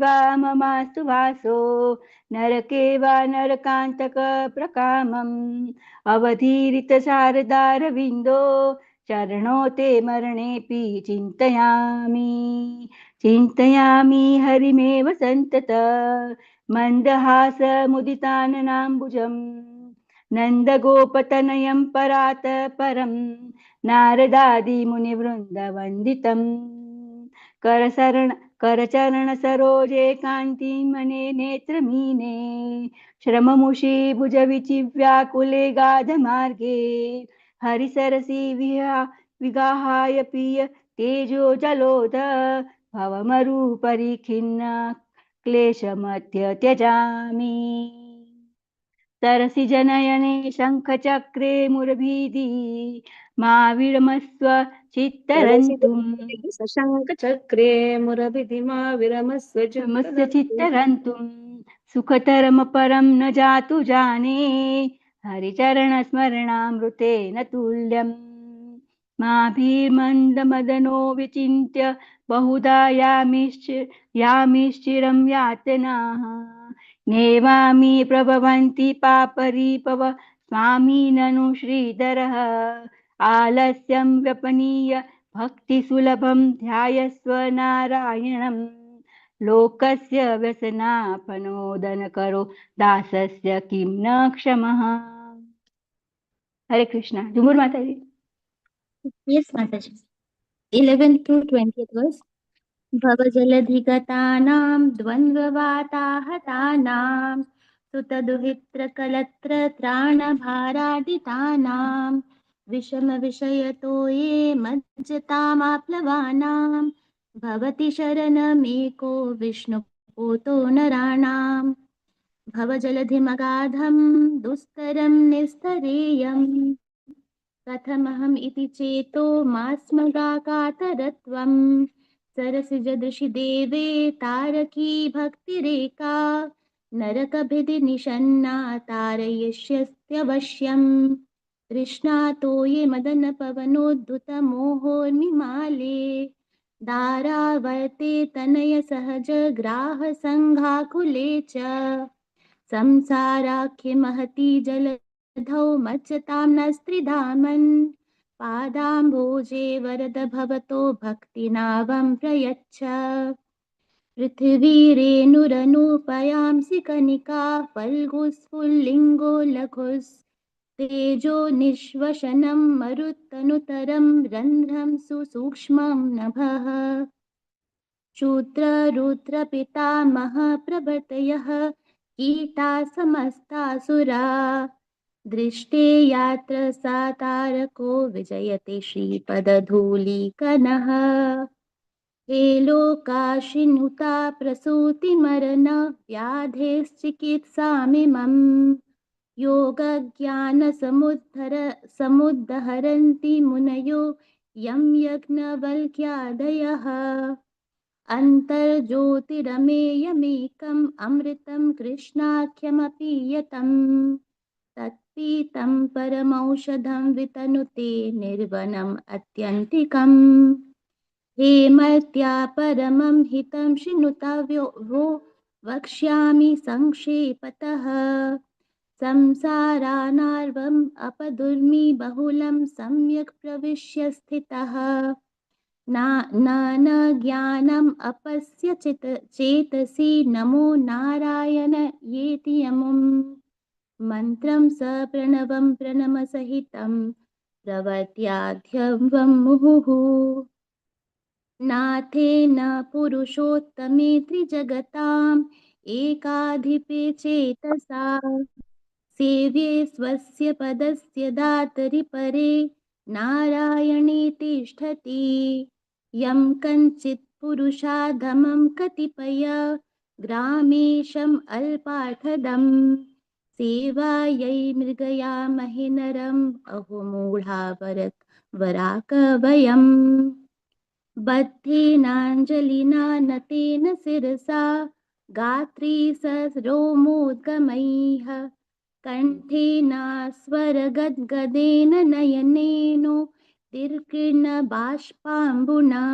वा ममास्तु वासो नरके वा नरकान्तक प्रकामम् अवधीरित शारदारविन्दो चरणो ते मरणेऽपि चिन्तयामि हरिमेव सन्तत मन्दहासमुदिताननाम्बुजम् नन्दगोपतनयं परात परं नारदादिमुनिवृन्दवन्दितम् करचरण सरोजे कान्तिमने नेत्रमीने श्रममुषि भुजविचिव्याकुले गाधमार्गे हरिसरसि विगाहाय प्रिय तेजो जलोद भवमरुपरिखिन्न क्लेशमध्य त्यजामि सरसि जनयने शङ्खचक्रे मुरभीदि मा विरमस्व चित्तरन्तुम् सशङ्खचक्रे मुरभिधिमा विरमस्व रमस्य चित्तरन्तुम् सुखतरमपरं न जातु जाने हरिचरणस्मरणामृतेन तुल्यम् माभिर्मन्दमदनो विचिन्त्य बहुधा यामिश्चिरं यातनाः नेवामि प्रभवन्ति पापरीपव स्वामी ननु श्रीधरः आलस्यं व्यपनीय भक्तिसुलभं ध्यायस्व नारायणम् लोकस्य व्यसनापनोदन करो दासस्य किं न क्षमः। हरे कृष्णा। झुमुर माता जी। Yes, Mataji. 11th to 20th verse. भवजलधिगतानां द्वन्द्ववाताहतानां सुतदुहित्रकलत्रत्राणभारादितानां विषमविषयतो ये मज्जतामाप्लवानां भवति शरणमेको विष्णुपूतो नराणां भवजलधिमगाधं दुस्तरं निस्तरेयम् कथमहम् इति चेतो मास्मगाकातरत्वम् सरसिजदृशि देवे तारकी भक्तिरेका नरकभिधिनिषन्ना तारयिष्यत्यवश्यम् तृष्णातो ये मदनपवनोद्धुतमोहोर्मिमाले दारावर्ते तनय सहज ग्राहसङ्घाकुले च संसाराख्य महती जलधौ मज्जतां नस्त्रिधामन् पादाम्भोजे वरद भवतो भक्तिनावं प्रयच्छ पृथिवीरेणुरनुपयांसि कनिका फल्गुस्फुल्लिङ्गो लघुस्तेजो निःश्वसनं मरुत्तनुतरं रन्ध्रं सुसूक्ष्मं नभः शूद्ररुद्रपितामह प्रभृतयः कीटा समस्तासुरा दृष्टे यात्र सा तारको विजयते श्रीपदधूलिकनः हे लोकाशिनुता प्रसूतिमरण व्याधेश्चिकित्सामिमं योगज्ञानसमुद्धरन्ति मुनयो यं यज्ञवल्क्यादयः अन्तर्ज्योतिरमेयमेकम् अमृतं कृष्णाख्यमपि यतम् तत्पीतं परमौषधं वितनुते निर्वनम् अत्यन्तिकम् हेमत्या परमं हितं शृणुतव्यो वो वक्ष्यामि संक्षेपतः संसारानार्वम् अपदुर्मि बहुलं सम्यक् प्रविश्य स्थितः न ज्ञानम् अपस्य चेतसि नमो नारायण येति यमुम् मन्त्रं स प्रणवं प्रणमसहितं प्रवर्त्याध्यं मुहुः नाथेन पुरुषोत्तमे त्रिजगताम् एकाधिपे चेतसा सेव्ये स्वस्य पदस्य दातरि परे नारायणे तिष्ठति यं कञ्चित् पुरुषाधमं कतिपय ग्रामेशम् अल्पार्थदम् सेवायै मृगयामहे नरम् अहो मूढा वराकवयम् बद्धेनाञ्जलिना नतेन शिरसा गात्री सरोमोद्गमैः कण्ठेना स्वरगद्गदेन नयनेनो दीर्घेण बाष्पाम्बुना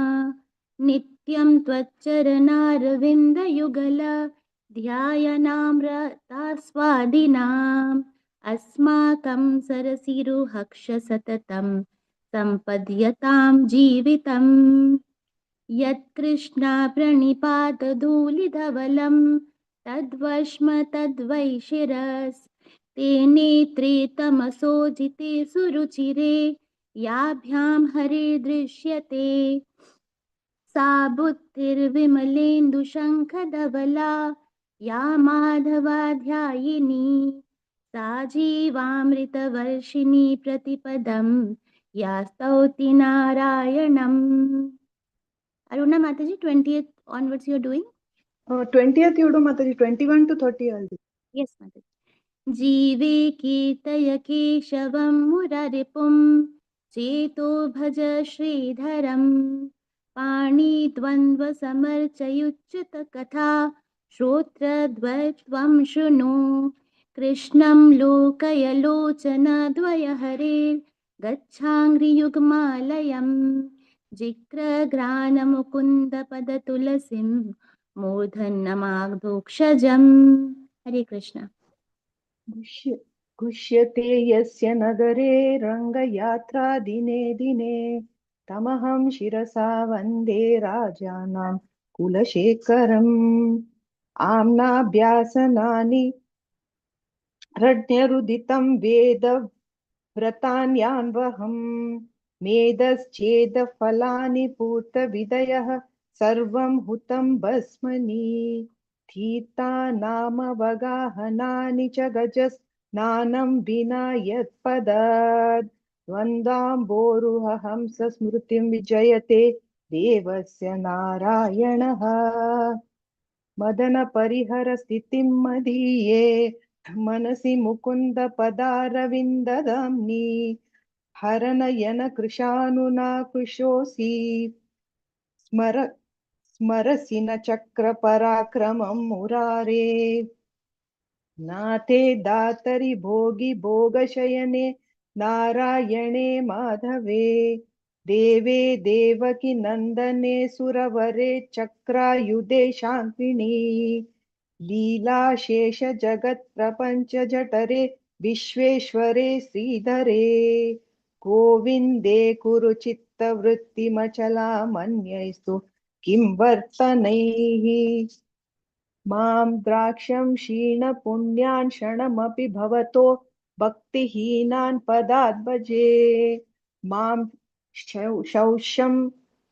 नित्यं त्वच्चरणारविन्दयुगल ध्यायनाम्रतास्वादिनाम् अस्माकं सरसिरुहक्ष सततं सम्पद्यतां जीवितम् यत्कृष्णा प्रणिपातधूलिधवलं तद्वश्म तद्वै शिरस् ते नेत्रे तमसोजिते सुरुचिरे याभ्यां हरिर्दृश्यते सा बुद्धिर्विमलेन्दुशङ्खधवला या माधवाध्यायिनी सा जीवामृतवर्षिणी प्रतिपदं या स्तौति नारायणम् Aruna Mataji, 20th onwards you're doing? 20th you do, Mataji. 21 to 30 I'll do. Yes, Mataji. जीवे कीर्तय केशवं मुररिपुं चेतो भज श्रीधरम् पाणिद्वन्द्वसमर्चयुच्युतकथा श्रोत्रद्वयत्वं शृणु कृष्णं लोकय लोचनद्वयहरेर्गच्छाङ्घ्रियुग्मालयम् जिक्रघ्राणमुकुन्दपदतुलसीं मूर्धन्यमाग्धोक्षजम् हरे कृष्ण घुष्यते यस्य नगरे रङ्गयात्रा दिने दिने तमहं शिरसा वन्दे राजानां कुलशेखरम् आम्नाभ्यासनानि रड्यरुदितं व्रतान्यान्वहम् मेधश्चेदफलानि पूतविदयः सर्वं हुतं भस्मनि तीर्थानामवगाहनानि च गजस्नानं विना यत्पदात् द्वन्द्वाम्बोरुहंस स्मृतिं विजयते देवस्य नारायणः मदन परिहर स्थितिं मदीये मनसि मुकुन्द पदारविन्ददाम्नि हरनयन कृशानुना कृशोऽसि स्मरसि न चक्र पराक्रमं मुरारे नाथे दातरि भोगि भोगशयने नारायणे माधवे देवे देवकी नन्दने सुरवरे चक्रायुधे शान्तिनी लीलाशेष जगत् प्रपञ्च जठरे विश्वेश्वरे श्रीधरे गोविन्दे कुरु चित्तवृत्तिमचलामन्यैस्तु किं वर्तनैः मां द्राक्षं क्षीणपुण्यान् क्षणमपि भवतो भक्तिहीनान् पदात् भजे मां शौषं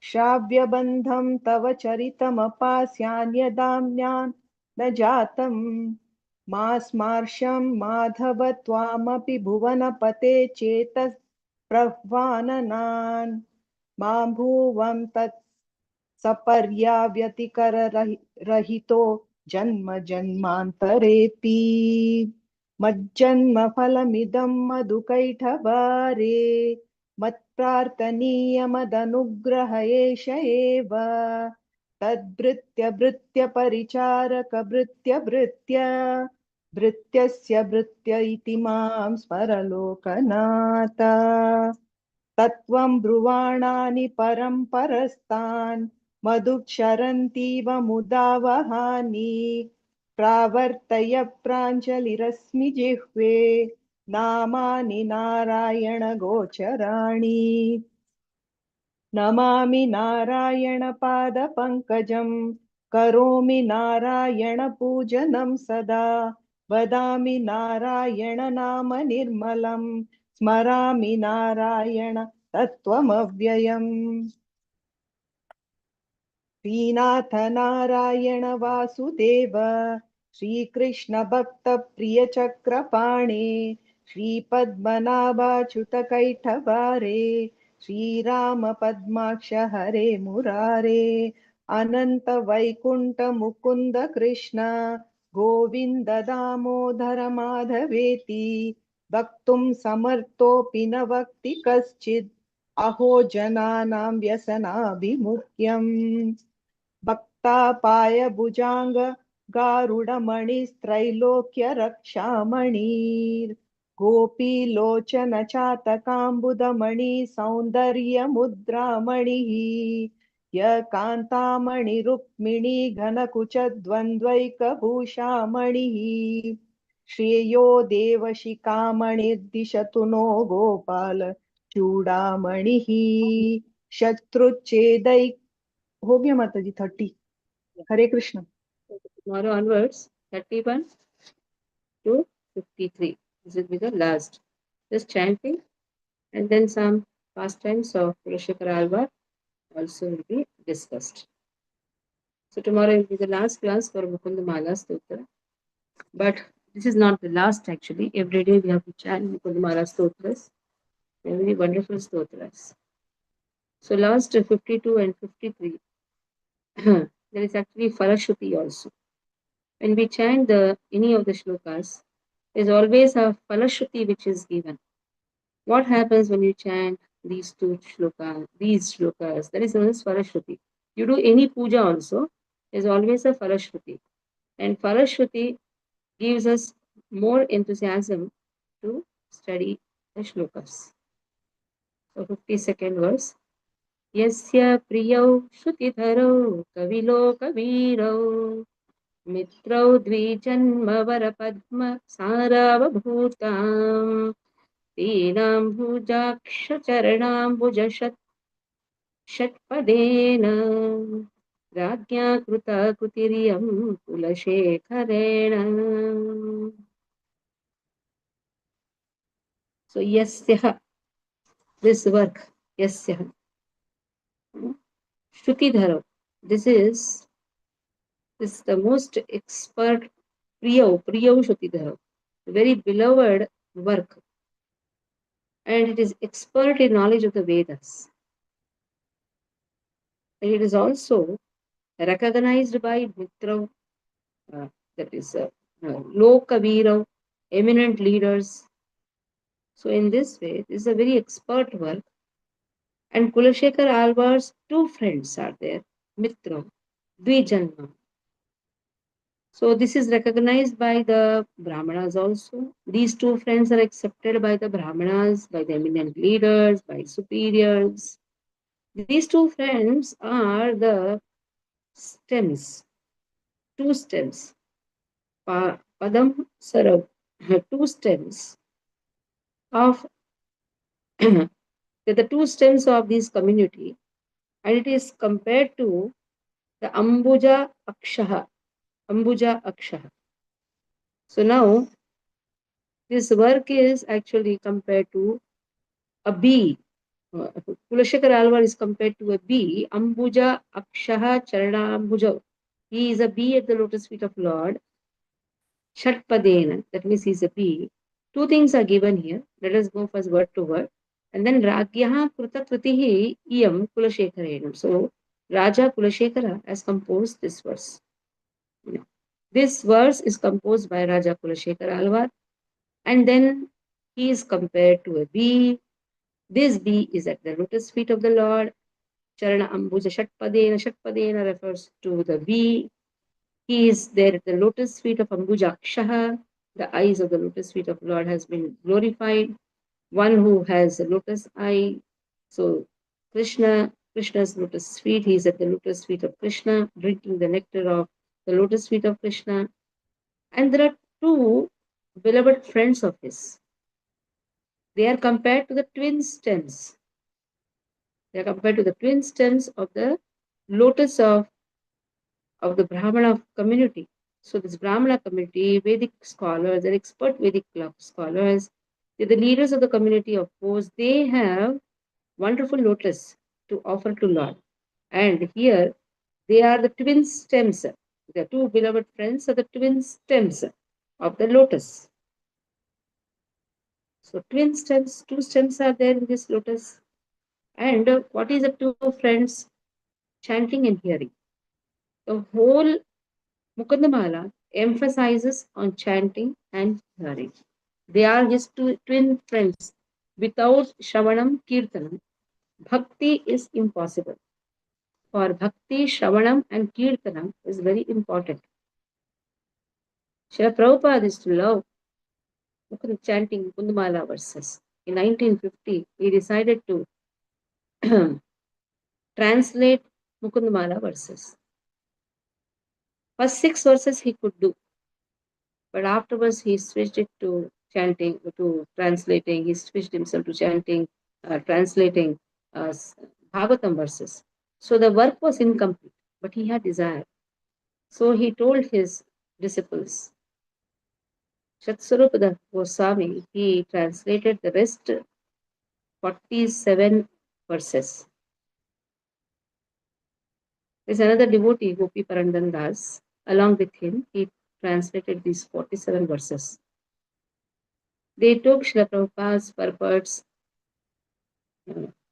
श्राव्यबन्धं तव चरितमपास्यान्यदाम्यान् न जातं मा स्मार्षं माधव त्वामपि भुवनपते चेतः प्रह्वाननान् मां भुवं तत् सपर्याव्यतिकररहितो जन्म जन्मान्तरेऽपि मज्जन्म फलमिदं मधुकैटभारे मत्प्रार्थनीयमदनुग्रह एष एव तद्भृत्य भृत्य परिचारक भृत्य भृत्य भृत्यस्य भृत्य इति मां स्मरलोकनाथ तत्त्वं ब्रुवाणानि परं परस्तान् मधुक्षरन्तीव मुदा वहानि प्रावर्तय प्राञ्जलिरस्मि जिह्वे नामानि नारायण गोचराणि नमामि नारायण पादपङ्कजं करोमि नारायण पूजनं सदा वदामि नारायण नाम निर्मलं स्मरामि नारायण तत्त्वमव्ययम् श्रीनाथ नारायण वासुदेव श्रीकृष्ण भक्त प्रिय चक्रपाणे श्रीपद्मनाभाच्युत कैटभारे श्रीराम पद्माक्ष हरे मुरारे अनंत वैकुंठ मुकुंद कृष्ण गोविंद दामोदर माधवेति वक्तुं समर्थोऽपि न वक्ति कश्चित् अहो जनानां व्यसनाभिमुख्यम् भक्तापाय भुजांग गारुडमणिस्त्रैलोक्य रक्षामणिर् गोपीलोचन चातकाम्बुदमणि सौन्दर्य मुद्रामणिः य कान्तामणि रुक्मिणी घनकुचद्वन्द्वैकभूषामणिः श्रेयो देवशिखामणिर्दिशतु नो गोपाल चूड़ामणिः शत्रुच्छेदै हो गया माता जी 30. हरे Krishna. Tomorrow onwards, 31 to 53. This will be the last. Just chanting and then some pastimes of Purashakara Alvar also will be discussed. So tomorrow will be the last class for Mukund Mala Stotra. But this is not the last actually. Every day we have to chant Mukund Mala Stotras. Very wonderful stotras. So last 52 and 53, there is actually Farashruti also. When we chant any of the shlokas, there is always a Farashruti which is given. What happens when you chant these shlokas? That is known as Farashruti. You do any puja also, there is always a Farashruti. And Farashruti gives us more enthusiasm to study the shlokas. So 52nd verse. यस्य प्रियौ श्रुतिधरौ कविलोकवीरौ मित्रौ द्विजन्मवरपद्म सारावभूताम् षट्पदेन राज्ञा कृता कृतिरियं कुलशेखरेण. So yasyah, this work, yasyah, Shrutidharo, this is the most expert Priyo Shrutidharo, very beloved work, and it is expert in knowledge of the Vedas. And it is also recognized by Mitra, that is Lokavira, eminent leaders. So in this way, this is a very expert work. And Kulashekar Alvar's two friends are there, Mitra, Dvijanma. So this is recognized by the Brahmanas also. These two friends are accepted by the Brahmanas, by the eminent leaders, by superiors. These two friends are the stems, two stems, Padam Sarav, two stems of the two stems of this community, and it is compared to the Ambuja Akshaha. So now this work is actually compared to a bee. Kulashekar Alvar is compared to a bee. Ambuja Akshaha Charana Ambuja. He is a bee at the lotus feet of Lord. Shatpadena, that means he is a bee. Two things are given here. Let us go first word to word. And then Ragyaha Kruta Kritihi Iyam Kulashekharenam. So Raja Kulashekara has composed this verse. This verse is composed by Raja Kulashekar Alvar, and then he is compared to a bee. This bee is at the lotus feet of the Lord. Charana Ambuja Shatpadena. Shatpadena refers to the bee. He is there at the lotus feet of Ambuja Akshaha. The eyes of the lotus feet of Lord has been glorified. One who has a lotus eye. So Krishna's lotus feet, he is at the lotus feet of Krishna, drinking the nectar of the lotus feet of Krishna. And there are two beloved friends of his. They are compared to the twin stems. They are compared to the twin stems of the lotus of the Brahmana community. So this Brahmana community, Vedic scholars, and expert Vedic scholars, they're the leaders of the community, of course. They have wonderful lotus to offer to Lord. And here they are the twin stems. The two beloved friends are the twin stems of the lotus. So twin stems, two stems are there in this lotus. And what is the two friends chanting and hearing? The whole Mukundamala emphasizes on chanting and hearing. They are his two twin friends. Without Shravanam Kirtanam, Bhakti is impossible. For Bhakti, Shravanam and Kirtanam is very important. Srila Prabhupada used to love chanting Mukundamala verses. In 1950, he decided to translate Mukundmala verses. First 6 verses he could do, but afterwards he switched it to chanting, to translating. He switched himself to chanting, translating Bhagavatam verses. So the work was incomplete, but he had desire. So he told his disciples, Shatsvarupada Goswami, he translated the rest 47 verses. There's another devotee, Gopi Parandan Das. Along with him, he translated these 47 verses. They took Srila Prabhupada's purports,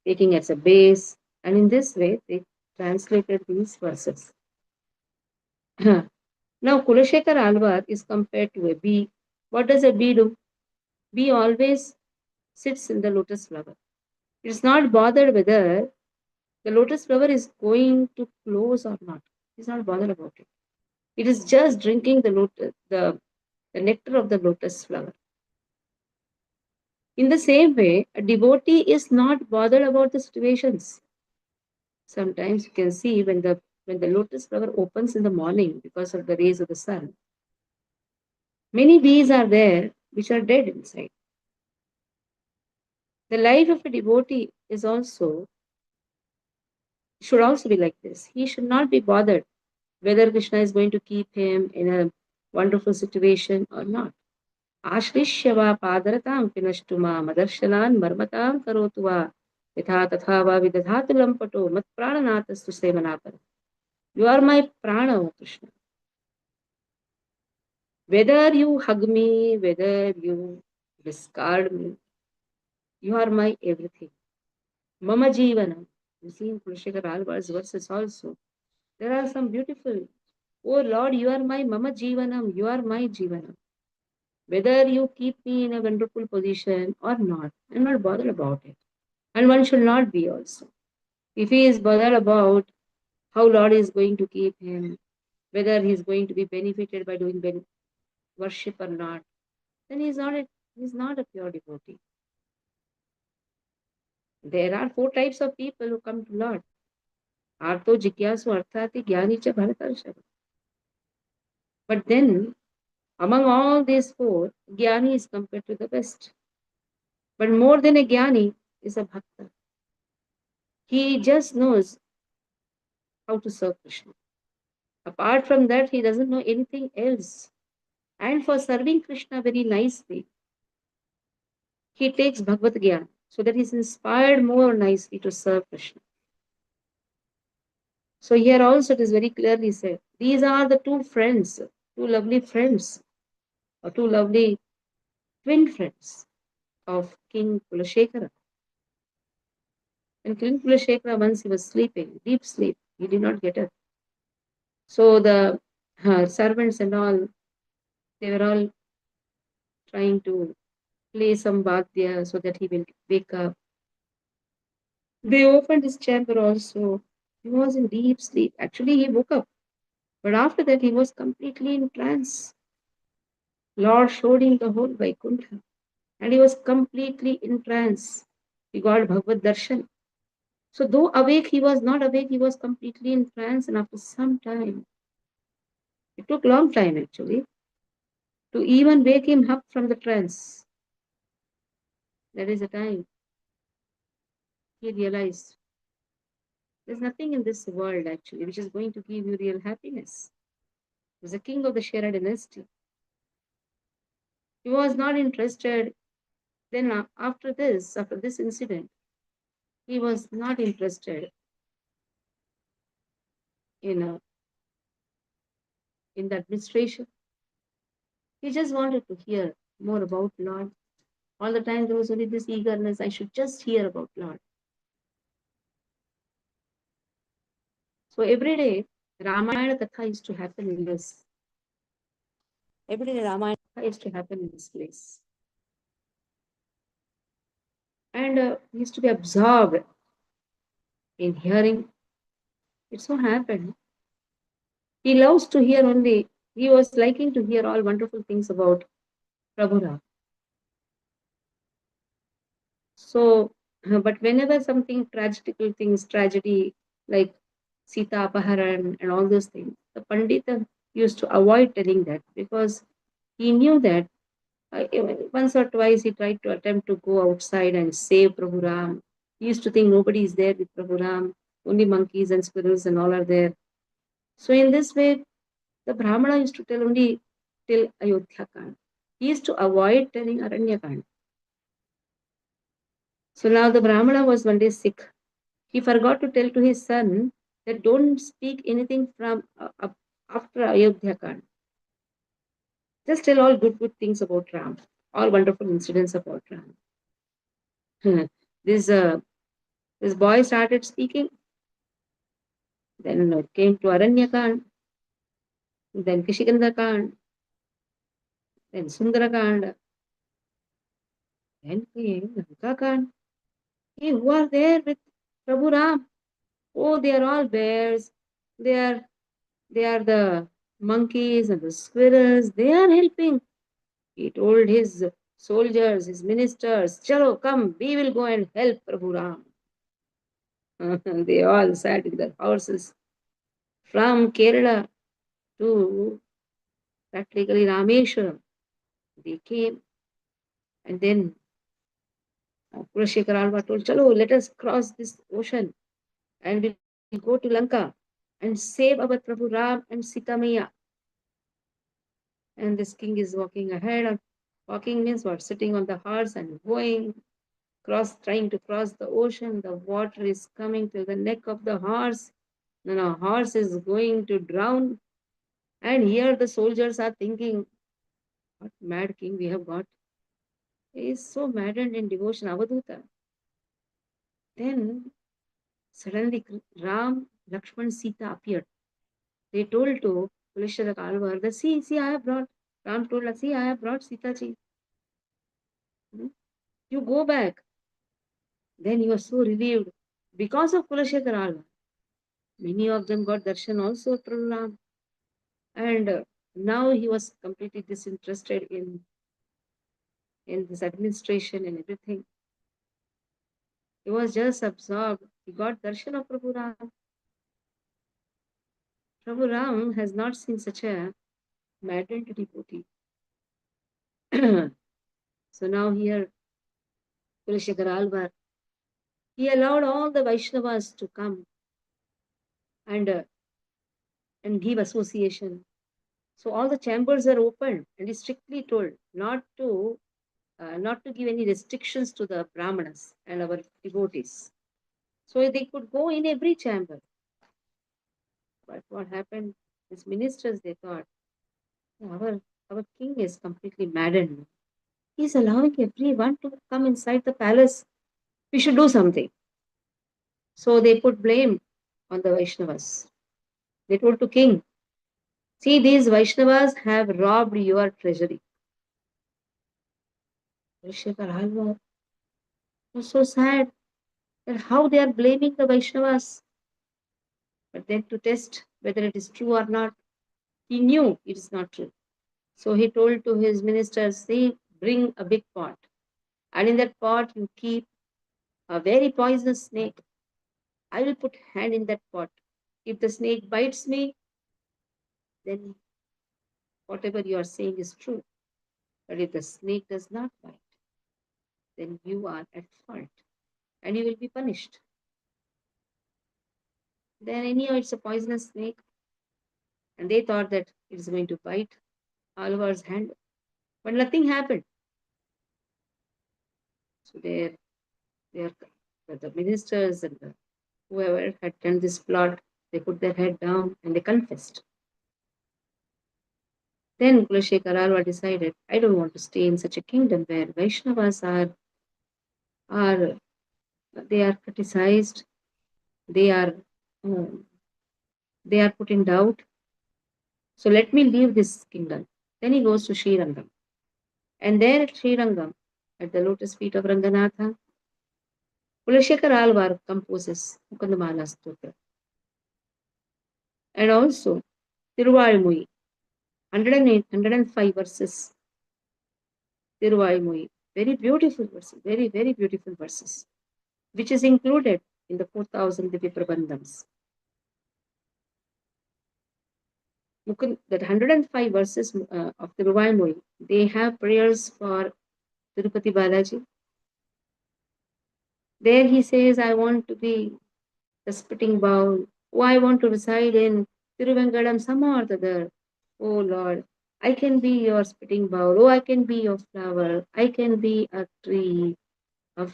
taking as a base, and in this way, they translated these verses. Now, Kulashekar Alvar is compared to a bee. What does a bee do? Bee always sits in the lotus flower. It's not bothered whether the lotus flower is going to close or not. It's not bothered about it. It is just drinking the nectar of the lotus flower. In the same way, a devotee is not bothered about the situations. Sometimes you can see when the lotus flower opens in the morning because of the rays of the sun, many bees are there which are dead inside. The life of a devotee is also should also be like this. He should not be bothered whether Krishna is going to keep him in a wonderful situation or not. आश्लिष्य वा पादरतां पिनष्टु मा मदर्शनान् मर्मतां करोतु वा यथा तथा वा विदधातु लम्पटो मत्प्राणनाथस्तु सेवनापर. You are my prana, O Krishna. Whether you hug me, whether you discard me, you are my everything. Mama Jivanam. You see in Kulashekar Alvar's verses also. There are some beautiful. Oh Lord, you are my Mama Jivanam. You are my Jivanam. Whether you keep me in a wonderful position or not, I'm not bothered about it. And one should not be also. If he is bothered about how Lord is going to keep him, whether he is going to be benefited by doing worship or not, then he is not a pure devotee. There are 4 types of people who come to Lord. Artho jigyasu arthati jnani cha bharatarshava. But then, among all these 4, jnani is compared to the best. But more than a jnani is a bhakta. He just knows how to serve Krishna. Apart from that, he doesn't know anything else. And for serving Krishna very nicely, he takes Bhagavad Gyan so that he's inspired more nicely to serve Krishna. So here also it is very clearly said, these are the 2 friends, 2 lovely friends, or 2 lovely twin friends of King Kulashekara. And King Kulashekara, once he was sleeping, deep sleep, he did not get up. So the servants and all, they were all trying to play some vadya so that he will wake up. They opened his chamber also. He was in deep sleep. Actually, he woke up. But after that, he was completely in trance. Lord showed him the whole Vaikuntha. And he was completely in trance. He got Bhagavad Darshan. So though awake, he was not awake. He was completely in trance. And after some time, it took long time actually, to even wake him up from the trance. That is the time he realized there's nothing in this world actually which is going to give you real happiness. He was the king of the Shera dynasty. He was not interested. Then after this incident, he was not interested in the administration. He just wanted to hear more about Lord. All the time there was only this eagerness, I should just hear about Lord. So every day, Ramayana Katha used to happen in this. Every day Ramayana Katha used to happen in this place. And he used to be absorbed in hearing. It so happened. He loves to hear only, he was liking to hear all wonderful things about Prabhu Ram. So, but whenever something tragical things, tragedy, like Sita Apaharan and all those things. The Pandita used to avoid telling that because he knew that once or twice he tried to attempt to go outside and save Prabhu Ram. He used to think nobody is there with Prabhu Ram, only monkeys and squirrels and all are there. So in this way, the Brahmana used to tell only till Ayodhya Kand. He used to avoid telling Aranya Kand. So now the Brahmana was one day sick. He forgot to tell to his son that don't speak anything from after Ayodhya Kand. Just tell all good things about Ram, all wonderful incidents about Ram. this this boy started speaking. Then it came to Aranya Kand, then Kishikanda Kand, then Sundara Kand, then came Lanka Kand. Hey, who are there with Prabhu Ram? Oh, they are all bears. They are the monkeys and the squirrels. They are helping. He told his soldiers, his ministers, Chalo, come, we will go and help Prabhu Ram. They all sat in their horses from Kerala to practically Rameshwaram. They came and then Kulashekar Alva told, Chalo, let us cross this ocean and we'll go to Lanka and save our Prabhu Ram and Sita Maya. And this king is walking ahead. Walking means what? Sitting on the horse and going, trying to cross the ocean. The water is coming to the neck of the horse. The horse is going to drown. And here the soldiers are thinking, what mad king we have got. He is so maddened in devotion, Avaduta. Then suddenly Ram, Lakshman, Sita appeared. They told to Kulishara Kalvar that, see, I have brought, Ram told us, see, I have brought Sita ji. You go back. Then he was so relieved. Because of Kulashekar Alva, many of them got darshan also through Ram. And now he was completely disinterested in this administration and everything. He was just absorbed. He got darshan of Prabhu Ram. Prabhu Ram has not seen such a maddened devotee. So now here, Kulashekar Alvar, he allowed all the Vaishnavas to come and give association. So all the chambers are open, and he strictly told not to give any restrictions to the Brahmanas and our devotees. So they could go in every chamber. But what happened? These ministers, they thought, our king is completely maddened. He's allowing everyone to come inside the palace. We should do something. So they put blame on the Vaishnavas. They told to king, see, these Vaishnavas have robbed your treasury. Kulashekar Alvar was so sad that how they are blaming the Vaishnavas. But then to test whether it is true or not, he knew it is not true. So he told to his ministers, see, bring a big pot. And in that pot, you keep a very poisonous snake. I will put hand in that pot. If the snake bites me, then whatever you are saying is true. But if the snake does not bite, then you are at fault and you will be punished. Then anyhow, it's a poisonous snake. And they thought that it is going to bite Alvar's hand. But nothing happened. So the ministers and whoever had done this plot, they put their head down and they confessed. Then Kulashekar Alva decided, I don't want to stay in such a kingdom where Vaishnavas are they are criticized, they are put in doubt. So let me leave this kingdom. Then he goes to Srirangam. And there at Srirangam, at the lotus feet of Ranganatha, Kulashekar Alvar composes Mukundamala Stotra. And also Tiruvalmui, 108, 105 verses. Tiruvalmui, very beautiful verses, very, very beautiful verses, which is included in the 4,000 Divya Prabandhams. Mukund, that 105 verses of the Ruvayamoli, they have prayers for Tirupati Balaji. There he says, I want to be the spitting bowl. Oh, I want to reside in Tiruvengadam, some or the other. Oh Lord, I can be your spitting bowl. Oh, I can be your flower. I can be a tree, a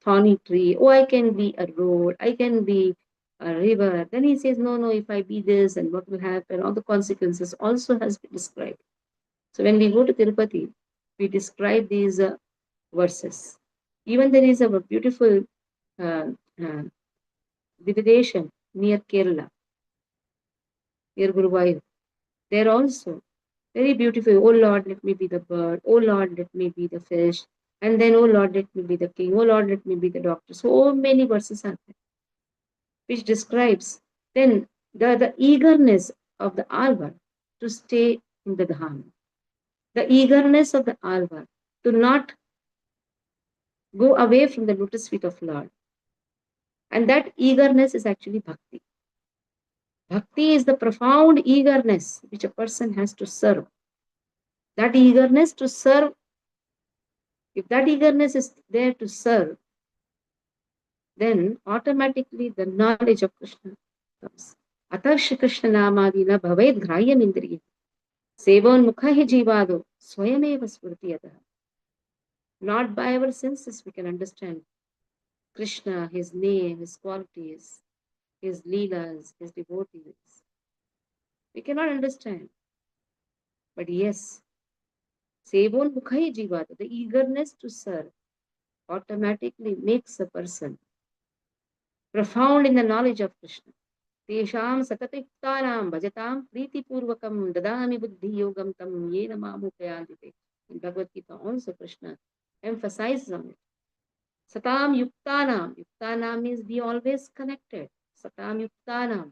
thorny tree. Oh, I can be a road. I can be a river. Then he says, no, no, if I be this, and what will happen? All the consequences also has been described. So when we go to Tirupati, we describe these verses. Even there is a beautiful uh, uh, Dividation near Kerala, near Guruvayur. There also, very beautiful. Oh Lord, let me be the bird. Oh Lord, let me be the fish. And then, oh Lord, let me be the king. Oh Lord, let me be the doctor. So many verses are there, which describes then the eagerness of the Alvar to stay in the Dham. The eagerness of the Alvar to not go away from the lotus feet of Lord. And that eagerness is actually bhakti. Bhakti is the profound eagerness which a person has to serve. That eagerness to serve, if that eagerness is there to serve, then automatically the knowledge of Krishna comes. Atah Shri Krishna Namadina Bhaved Grayam Indriya. Sevon Mukhahi Jivado Swayameva Smrtiyatah. Not by our senses we can understand Krishna, his name, his qualities, his leelas, his devotees. We cannot understand. But yes, Sevon Mukhahi Jivado, the eagerness to serve automatically makes a person profound in the knowledge of Krishna. Tesham satatayuktanam bhajatam pritipurvakam dadami buddhi yogam tam yena mamupayandite. In Bhagavad Gita also Krishna emphasizes on it. Satam yuktanam. Yuktanam means be always connected. Satam yuktanam.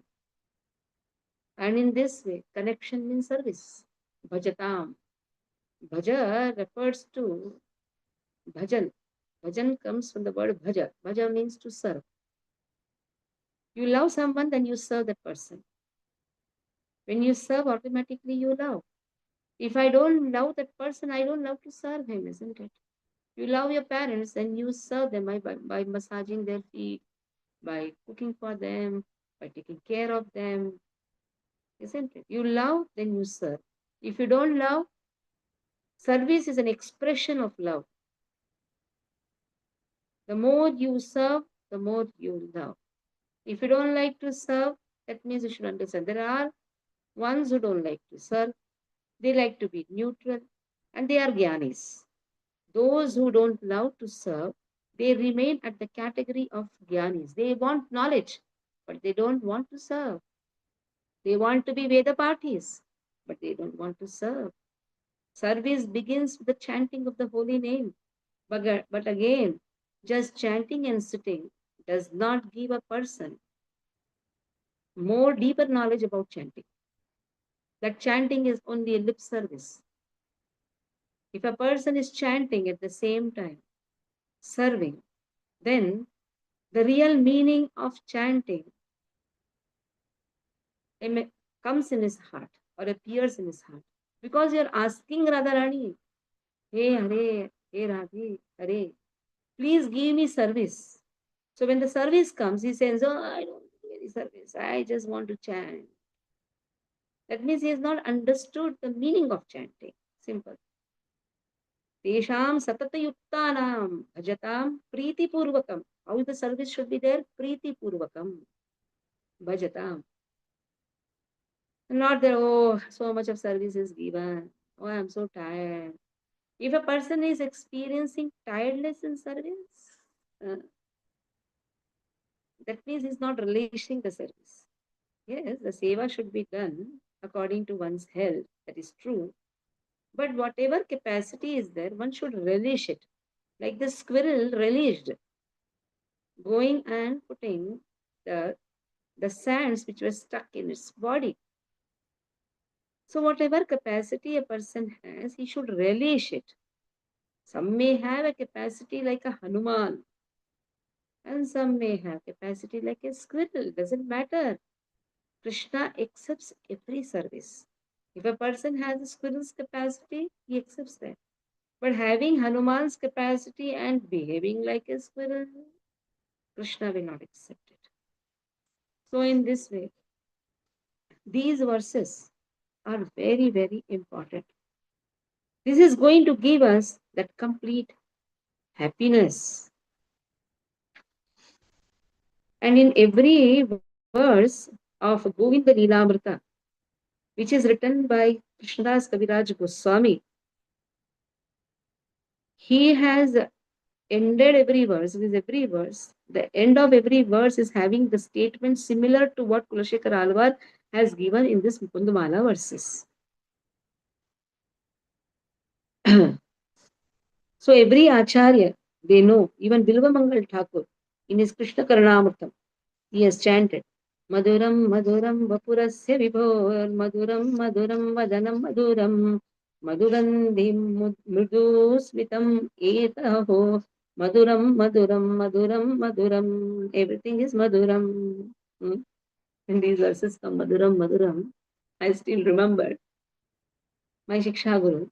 And in this way, connection means service. Bhajatam. Bhaja refers to bhajan. Bhajan comes from the word bhaja. Bhaja means to serve. You love someone, then you serve that person. When you serve, automatically you love. If I don't love that person, I don't love to serve him, isn't it? You love your parents, then you serve them by massaging their feet, by cooking for them, by taking care of them, isn't it? You love, then you serve. If you don't love, service is an expression of love. The more you serve, the more you love. If you don't like to serve, that means you should understand. There are ones who don't like to serve. They like to be neutral, and they are gyanis. Those who don't love to serve, they remain at the category of gyanis. They want knowledge, but they don't want to serve. They want to be Veda parties, but they don't want to serve. Service begins with the chanting of the holy name. But again, just chanting and sitting does not give a person more deeper knowledge about chanting. That chanting is only a lip service. If a person is chanting at the same time, serving, then the real meaning of chanting comes in his heart or appears in his heart. Because you're asking Radharani, hey Hare, hey Radhe, Hare, please give me service. So when the service comes, he says, oh, I don't do any service. I just want to chant. That means he has not understood the meaning of chanting. Simple. Tesham satatayuktanam bhajatam priti purvakam. How the service should be there? Priti purvakam. Bhajatam. Not that, oh, so much of service is given. Oh, I'm so tired. If a person is experiencing tiredness in service, that means he's not relishing the service. Yes, the seva should be done according to one's health. That is true. But whatever capacity is there, one should relish it. Like the squirrel relished going and putting the sands which were stuck in its body. So whatever capacity a person has, he should relish it. Some may have a capacity like a Hanuman, and some may have capacity like a squirrel. Doesn't matter. Krishna accepts every service. If a person has a squirrel's capacity, he accepts that. But having Hanuman's capacity and behaving like a squirrel, Krishna will not accept it. So in this way, these verses are very, very important. This is going to give us that complete happiness. And in every verse of Govinda Leelamrita, which is written by Krishnadas Kaviraj Goswami, he has ended every verse. With every verse, the end of every verse is having the statement similar to what Kulashekar Alvar has given in this Mukundamala verses. So every Acharya, they know, even Bilva Mangal Thakur, in his Krishna Karanamritam, he has chanted, Maduram Maduram Vapurasya Vibhor, Maduram Maduram Vadanam Maduram, Madhugandim Mridu Smitam Etaho, Maduram Maduram Maduram Maduram, everything is Maduram. When these verses come, Maduram Maduram, I still remember my Shiksha Guru,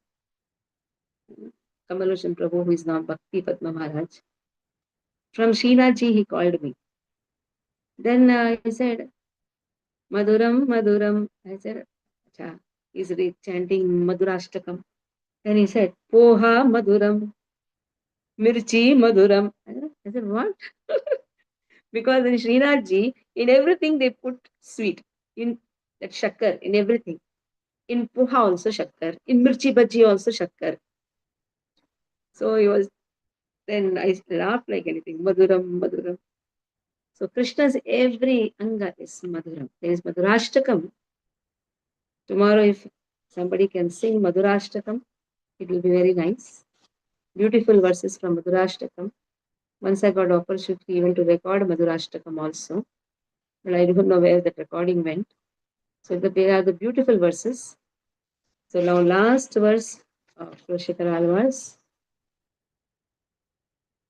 Kamaloshan Prabhu, who is now Bhakti Padma Maharaj. From Srinathji, he called me. Then he said, Maduram, Maduram. I said, Acha, he's chanting Madurashtakam. Then he said, Poha Maduram, Mirchi Maduram. I said, what? Because in Srinathji, in everything they put sweet. In that shakkar, in everything. In poha also shakkar. In mirchi bhaji also shakkar. So he was, then I laughed like anything. Maduram, Maduram. So Krishna's every anga is Maduram. There is Madurashtakam. Tomorrow, if somebody can sing Madhurashtakam, it will be very nice. Beautiful verses from Madhurashtakam. Once I got opportunity even to record Madhurashtakam also, but I don't know where that recording went. So they are the beautiful verses. So now last verse of Kulashekar Alvar's.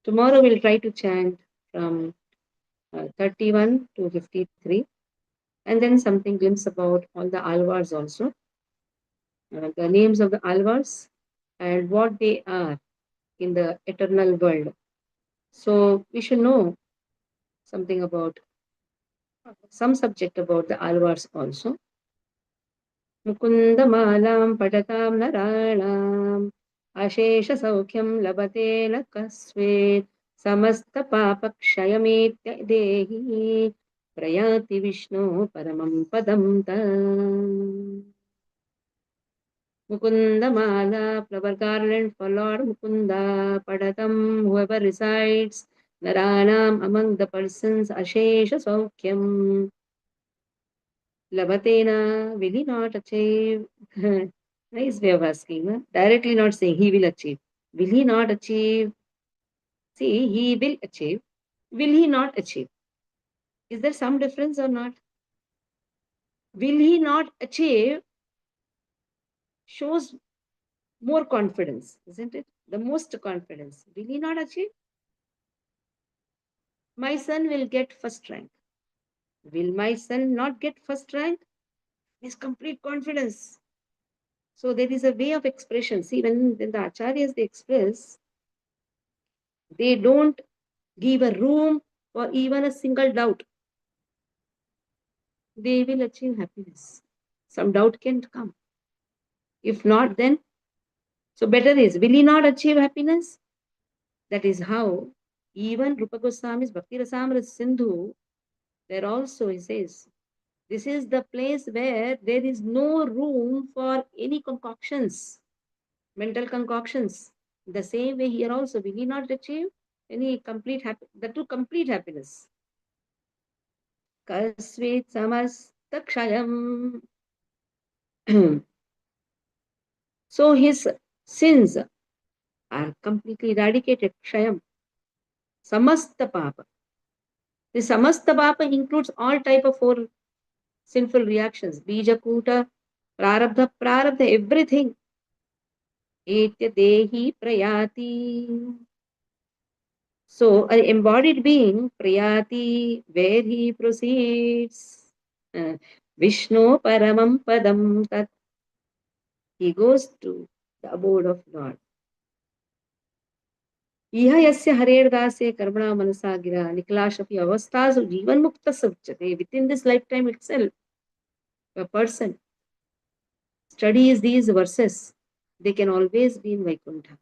Tomorrow we'll try to chant from 31 to 53, and then something glimpse about all the Alvars also, the names of the Alvars and what they are in the eternal world. So we should know something about some subject about the Alvars also. Mukundamalam patatam narayanam ashesha saukyam labate na kasvet samasta papakshayamit dehi prayati Vishnu paramam padam tam. Mukundamala, flower garland for Lord Mukunda, Padatam, whoever resides, Naranam, among the persons, Ashesha Saukyam, Labatena, will he not achieve? Nice way of asking, huh? Directly not saying he will achieve. Will he not achieve? See, he will achieve. Will he not achieve? Is there some difference or not? Will he not achieve shows more confidence, isn't it? The most confidence. Will he not achieve? My son will get first rank. Will my son not get first rank? Is complete confidence. So there is a way of expression. See, when the acharyas they express, they don't give a room for even a single doubt. They will achieve happiness. Some doubt can come. If not, then so better is, will he not achieve happiness? That is how even Rupa Goswami's Bhakti Rasamrita Sindhu, there also he says, this is the place where there is no room for any concoctions, mental concoctions. The same way here also, will he not achieve any complete complete happiness? Kasvit samastakshayam. So his sins are completely eradicated. Kshayam. Samasta papa. The samasta papa includes all type of four sinful reactions. Bija, kuta, prarabdha, everything. Etya dehi prayati. So, an embodied being, prayati, where he proceeds. Vishnu paramam padam tat. He goes to the abode of Lord. इह यस्य हरेर्दासे कर्मणा मनसा गिरा निकलाशपि अवस्थासु जीवन्मुक्तस्य उच्यते. Within this lifetime itself, a person studies these verses, they can always be in Vaikuntha.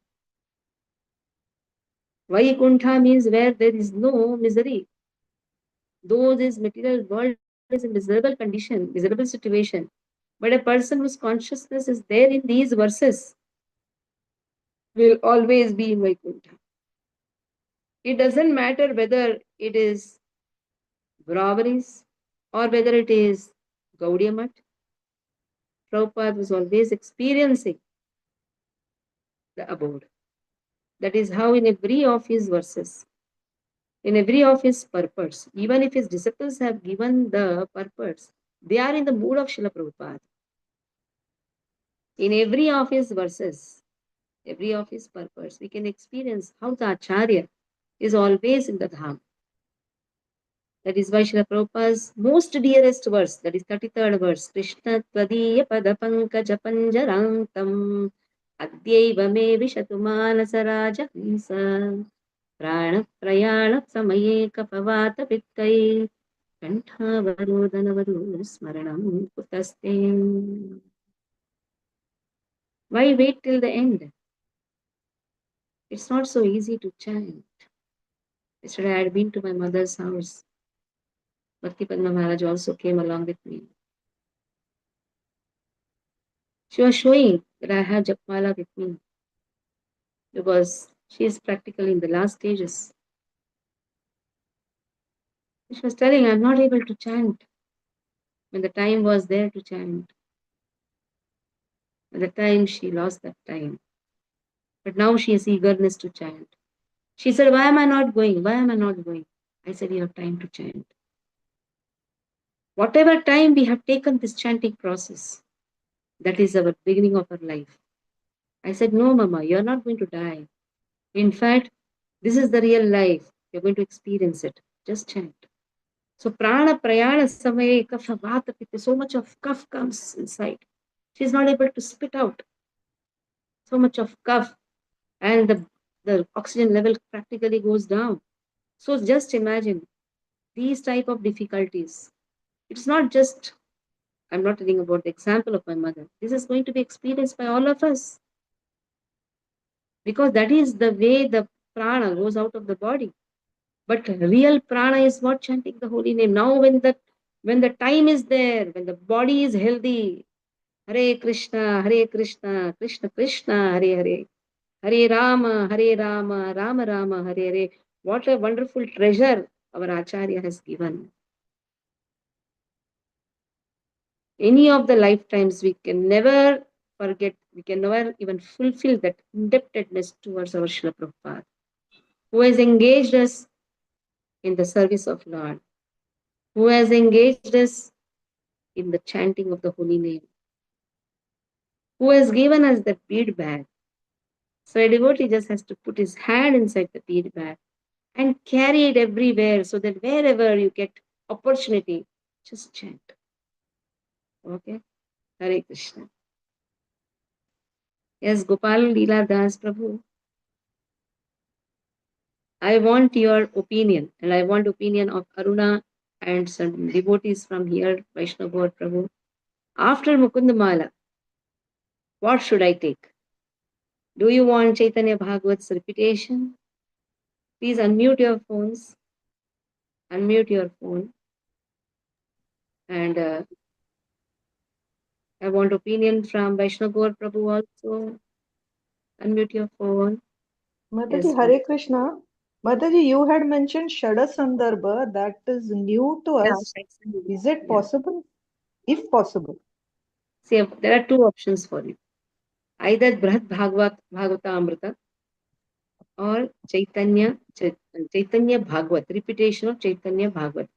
Vaikuntha means where there is no misery. Though this material world is a miserable condition, miserable situation, but a person whose consciousness is there in these verses will always be in Vaikuntha. It doesn't matter whether it is robberies or whether it is Gaudiya Math. Prabhupada was always experiencing the abode. That is how in every of his verses, in every of his purports, even if his disciples have given the purports, they are in the mood of Srila Prabhupada. In every of his verses, every of his purports, we can experience how the Acharya is always in the Dham. That is why Srila Prabhupada's most dearest verse, that is 33rd verse, Krishna Tvadiya Padapankaja Panjarantam Adyaiva me Vishatu Manasa Raja Hinsa Prana Prayana Samaye Kapavata Pittai Kantha Varodhanavadu Smaranam Kutaste. Why wait till the end? It's not so easy to chant. Yesterday I had been to my mother's house. Bhakti Padma Maharaj also came along with me. She was showing that I have Japmala with me because she is practically in the last stages. She was telling I'm not able to chant when the time was there to chant. At the time she lost that time. But now she has eagerness to chant. She said, why am I not going? Why am I not going? I said, you have time to chant. Whatever time we have taken this chanting process, that is our beginning of our life. I said, no, Mama, you're not going to die. In fact, this is the real life. You're going to experience it. Just chant. So prana prayana samaye kapha vata pitta, so much of cough comes inside. She's not able to spit out. So much of cough and the oxygen level practically goes down. So just imagine these type of difficulties. It's not just, I'm not telling about the example of my mother. This is going to be experienced by all of us. Because that is the way the prana goes out of the body. But real prana is what? Chanting the holy name. Now when the time is there, when the body is healthy, Hare Krishna, Krishna Krishna, Hare Hare, Hare Rama, Rama Rama, Hare Hare. What a wonderful treasure our Acharya has given. Any of the lifetimes we can never forget, we can never even fulfill that indebtedness towards our Srila Prabhupada, who has engaged us in the service of Lord, who has engaged us in the chanting of the holy name, who has given us the bead bag. So a devotee just has to put his hand inside the bead bag and carry it everywhere so that wherever you get opportunity, just chant. Okay? Hare Krishna. Yes, Gopal Leela Das Prabhu, I want your opinion, and I want opinion of Aruna and some devotees from here, Vaishnava Gaur Prabhu. After Mukund Mala, what should I take? Do you want Chaitanya Bhagavat's repetition? Please unmute your phones. Unmute your phone. And I want opinion from Vaishnava Gaur Prabhu also. Unmute your phone. Mataji, Yes, Hare Krishna. Mataji, you had mentioned Shada Sandarbha. That is new to yeah, us. Is it yeah. possible? If possible. See, there are two options for you. Either Brhat Bhagavata Amrita or Chaitanya Bhagavat, repetition of Chaitanya Bhagavat.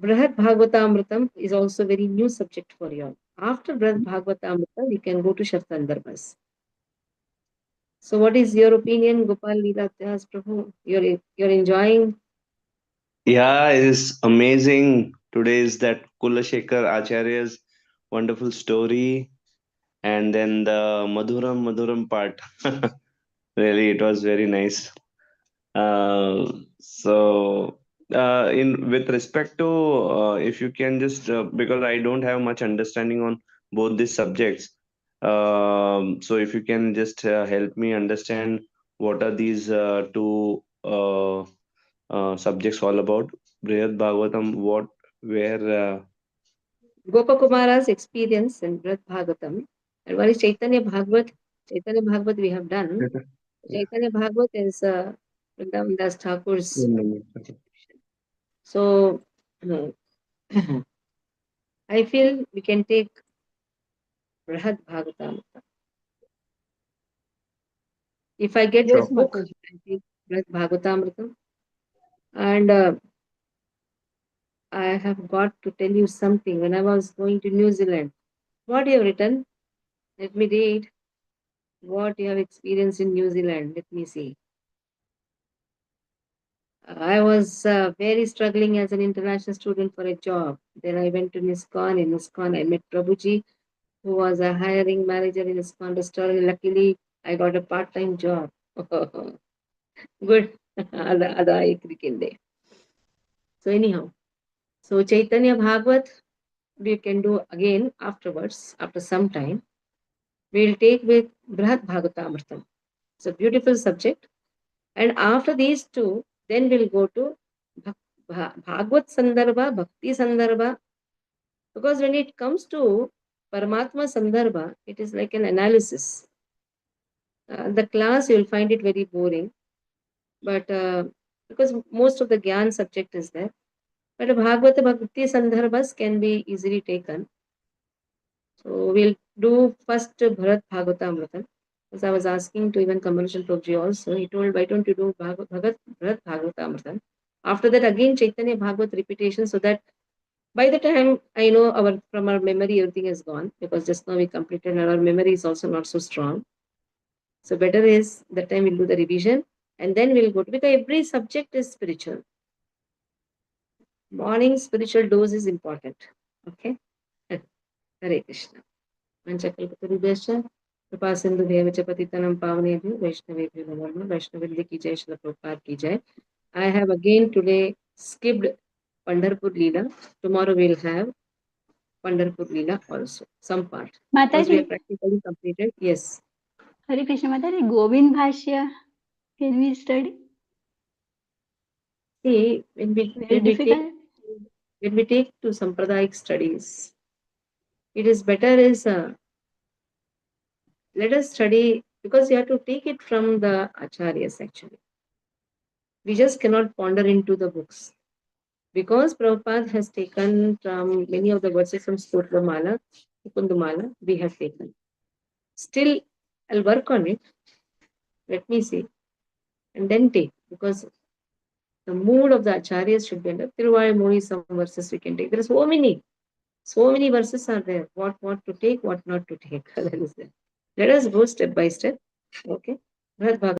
Brihad Bhagavatamritam is also a very new subject for you all. After Brihad Bhagavatamritam, we can go to Shatandarbhas. So what is your opinion, Gopal Leela Das Prabhu? You're enjoying? Yeah, it's amazing today is that Kulashekar Acharya's wonderful story, and then the Madhuram part. Really, it was very nice. So, in with respect to, if you can just, because I don't have much understanding on both these subjects, so if you can just help me understand what are these two subjects all about? Brihad Bhagavatam, what, where, Gopakumara's experience in Brad Bhagavatam, and what is Chaitanya Bhagavat? Chaitanya Bhagavat we have done. Chaitanya Bhagavat is Vrindavan Das Thakur's. So I feel we can take Brihad Bhagavatam. If I get the Yes, book, Mataji. I take Brihad Bhagavatamritam. And I have got to tell you something. When I was going to New Zealand, what you have written? Let me read what you have experienced in New Zealand. Let me see. I was very struggling as an international student for a job. Then I went to ISKCON. In ISKCON, I met Prabhuji, who was a hiring manager in ISKCON restaurant. Luckily, I got a part-time job. Good. ಅದು ಆಯ್ತು. So anyhow, so Chaitanya Bhagavat, we can do again afterwards, after some time. We'll take with Brihad Bhagavatamritam. It's a beautiful subject. And after these two, then we'll go to Bhagavad Sandarbha, Bhakti Sandarbha. Because when it comes to Paramatma Sandarbha, it is like an analysis. The class, you'll find it very boring. But because most of the Gyan subject is there. But Bhagavata Bhakti Sandarbhas can be easily taken. So we'll do first Bharat Bhagavatamritam. As I was asking to even Kamalshan Prabhuji also, he told, why don't you do Bharat Bhagavatamritam? After that, again Chaitanya Bhagavat repetition, so that by the time I know from our memory, everything is gone, because just now we completed and our memory is also not so strong. So better is that time we'll do the revision and then we'll go to, because every subject is spiritual. Morning spiritual dose is important. Okay? Hare Krishna. पंचकल्पतरुभ्यश्च कृपासिन्धुभ्यः च पतितनं पावनेभ्यो वैष्णवेभ्यो नमो नमः. वैष्णववृंद की जय, श्रील प्रभुपाद की जय. I have again today skipped Pandharpur Leela. Tomorrow we'll have Pandharpur Leela also, some part. Because we Mataji, are practically completed. Yes. Hare Krishna Mataji, Govind Bhashya, can we study? See, Very difficult. when we take to Sampradayic studies, it is better is let us study, because you have to take it from the acharyas actually. We just cannot ponder into the books. Because Prabhupada has taken from many of the verses from Stotramala, Mukundamala, we have taken. Still, I'll work on it. Let me see. And then take. Because the mood of the acharyas should be under Tiruvayamuni, some verses we can take. There are so many verses are there. What to take, what not to take. That is there. Let us go step by step. Okay. Bharat